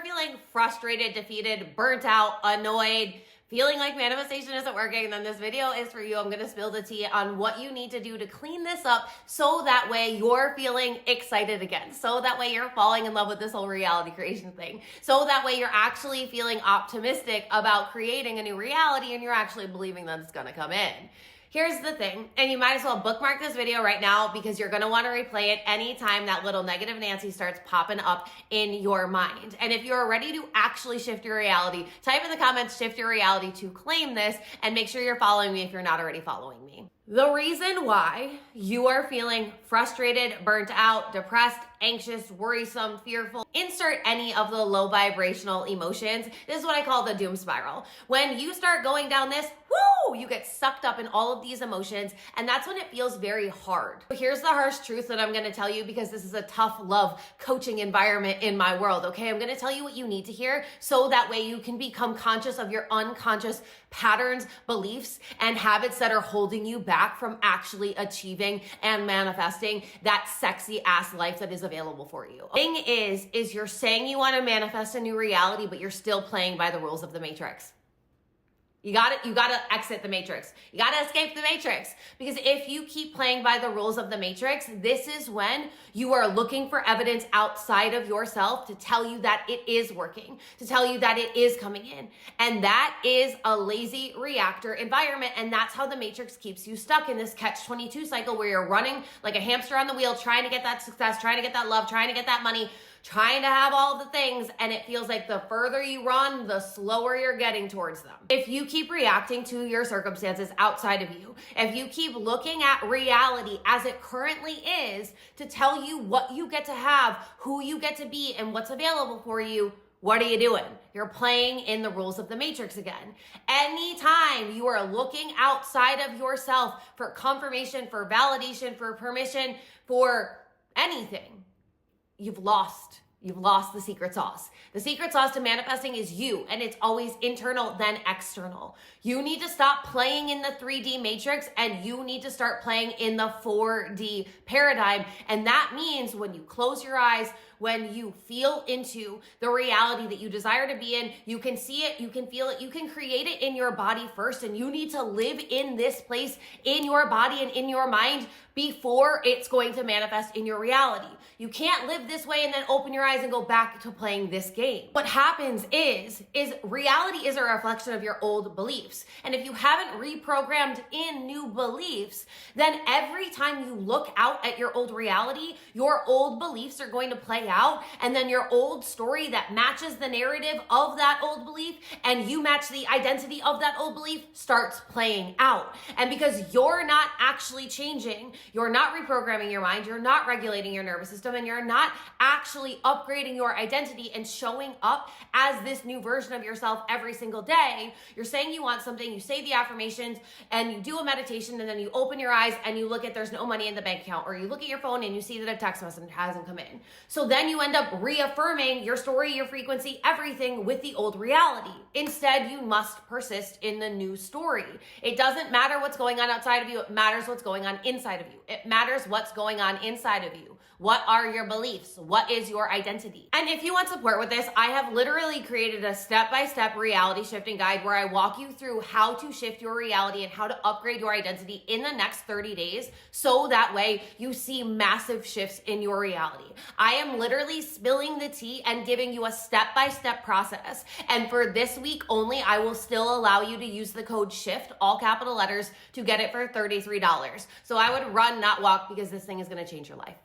are feeling frustrated, defeated, burnt out, annoyed, feeling like manifestation isn't working, then this video is for you. I'm gonna spill the tea on what you need to do to clean this up so that way you're feeling excited again. So that way you're falling in love with this whole reality creation thing. So that way you're actually feeling optimistic about creating a new reality and you're actually believing that it's gonna come in. Here's the thing, and you might as well bookmark this video right now because you're gonna wanna replay it anytime that little negative Nancy starts popping up in your mind. And if you're ready to actually shift your reality, type in the comments, shift your reality to claim this, and make sure you're following me if you're not already following me. The reason why you are feeling frustrated, burnt out, depressed, anxious, worrisome, fearful, insert any of the low vibrational emotions. This is what I call the doom spiral. When you start going down this, you get sucked up in all of these emotions, and that's when it feels very hard. Here's the harsh truth that I'm gonna tell you because this is a tough love coaching environment in my world, okay? I'm gonna tell you what you need to hear so that way you can become conscious of your unconscious patterns, beliefs, and habits that are holding you back from actually achieving and manifesting that sexy ass life that is available for you. The thing is you're saying you want to manifest a new reality, but you're still playing by the rules of the matrix. You gotta exit the matrix. You gotta escape the matrix. Because if you keep playing by the rules of the matrix, this is when you are looking for evidence outside of yourself to tell you that it is working, to tell you that it is coming in. And that is a lazy reactor environment. And that's how the matrix keeps you stuck in this catch-22 cycle where you're running like a hamster on the wheel, trying to get that success, trying to get that love, trying to get that money, trying to have all the things, and it feels like the further you run, the slower you're getting towards them. If you keep reacting to your circumstances outside of you, if you keep looking at reality as it currently is to tell you what you get to have, who you get to be, and what's available for you, what are you doing? You're playing in the rules of the matrix again. Anytime you are looking outside of yourself for confirmation, for validation, for permission, for anything, you've lost the secret sauce. The secret sauce to manifesting is you, and it's always internal, then external. You need to stop playing in the 3D matrix, and you need to start playing in the 4D paradigm. And that means when you close your eyes, when you feel into the reality that you desire to be in, you can see it, you can feel it, you can create it in your body first, and you need to live in this place in your body and in your mind before it's going to manifest in your reality. You can't live this way and then open your eyes and go back to playing this game. What happens is reality is a reflection of your old beliefs. And if you haven't reprogrammed in new beliefs, then every time you look out at your old reality, your old beliefs are going to play out, and then your old story that matches the narrative of that old belief and you match the identity of that old belief starts playing out. And because you're not actually changing, you're not reprogramming your mind, you're not regulating your nervous system, and you're not actually upgrading your identity and showing up as this new version of yourself every single day. You're saying you want something, you say the affirmations, and you do a meditation, and then you open your eyes and you look at there's no money in the bank account, or you look at your phone and you see that a text message hasn't come in. So then you end up reaffirming your story, your frequency, everything with the old reality. Instead, you must persist in the new story. It doesn't matter what's going on outside of you. It matters what's going on inside of you. It matters what's going on inside of you. What are your beliefs? What is your identity? And if you want support with this, I have literally created a step-by-step reality shifting guide where I walk you through how to shift your reality and how to upgrade your identity in the next 30 days so that way you see massive shifts in your reality. I am literally spilling the tea and giving you a step-by-step process. And for this week only, I will still allow you to use the code SHIFT, all capital letters, to get it for $33. So I would run, not walk, because this thing is going to change your life.